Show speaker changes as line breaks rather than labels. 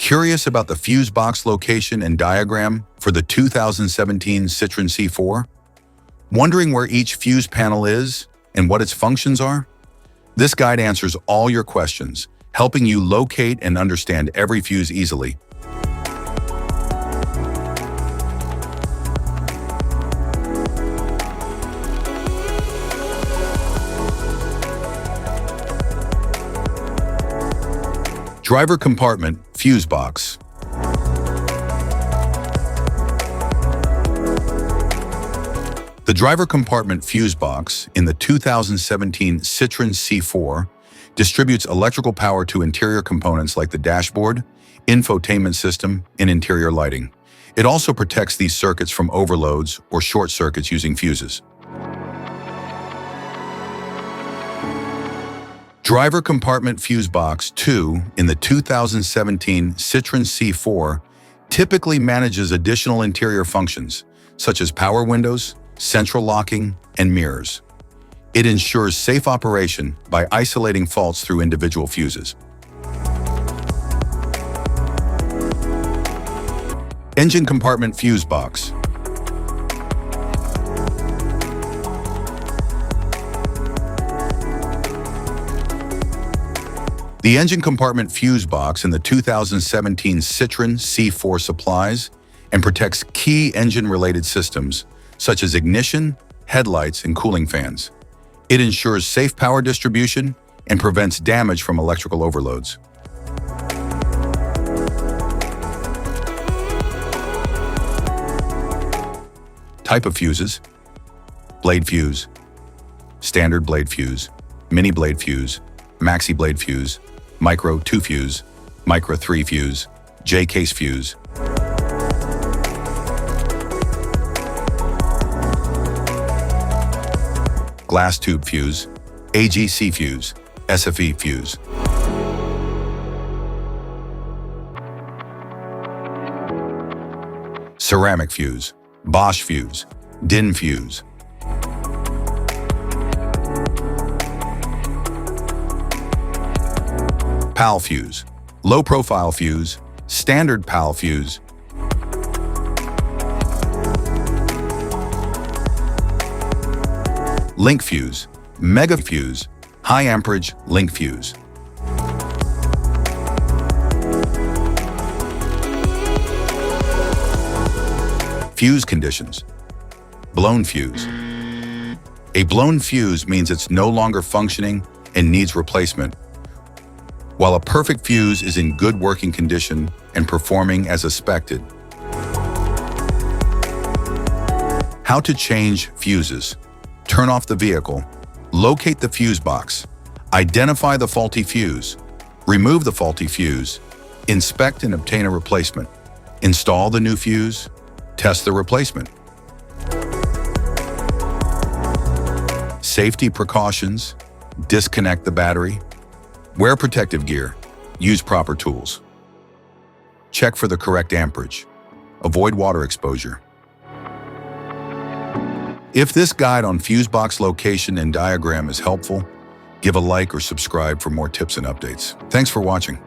Curious about the fuse box location and diagram for the 2017 Citroen C4? Wondering where each fuse panel is and what its functions are? This guide answers all your questions, helping you locate and understand every fuse easily. Driver compartment fuse box. The driver compartment fuse box in the 2017 Citroen C4 distributes electrical power to interior components like the dashboard, infotainment system, and interior lighting. It also protects these circuits from overloads or short circuits using fuses. Driver compartment fuse box 2 in the 2017 Citroen C4 typically manages additional interior functions, such as power windows, central locking, and mirrors. It ensures safe operation by isolating faults through individual fuses. Engine compartment fuse box. The engine compartment fuse box in the 2017 Citroen C4 supplies and protects key engine-related systems, such as ignition, headlights, and cooling fans. It ensures safe power distribution and prevents damage from electrical overloads. Type of fuses: blade fuse, standard blade fuse, mini blade fuse, maxi blade fuse, micro 2 fuse, micro 3 fuse, J-case fuse. Glass tube fuse, AGC fuse, SFE fuse. Ceramic fuse, Bosch fuse, DIN fuse. PAL fuse, low profile fuse, standard PAL fuse. Link fuse, mega fuse, high amperage link fuse. Fuse conditions. Blown fuse. A blown fuse means it's no longer functioning and needs replacement, while a perfect fuse is in good working condition and performing as expected. How to change fuses. Turn off the vehicle, locate the fuse box, identify the faulty fuse, remove the faulty fuse, inspect and obtain a replacement, install the new fuse, test the replacement. Safety precautions: disconnect the battery, wear protective gear, use proper tools. Check for the correct amperage, avoid water exposure. If this guide on fuse box location and diagram is helpful, give a like or subscribe for more tips and updates. Thanks for watching.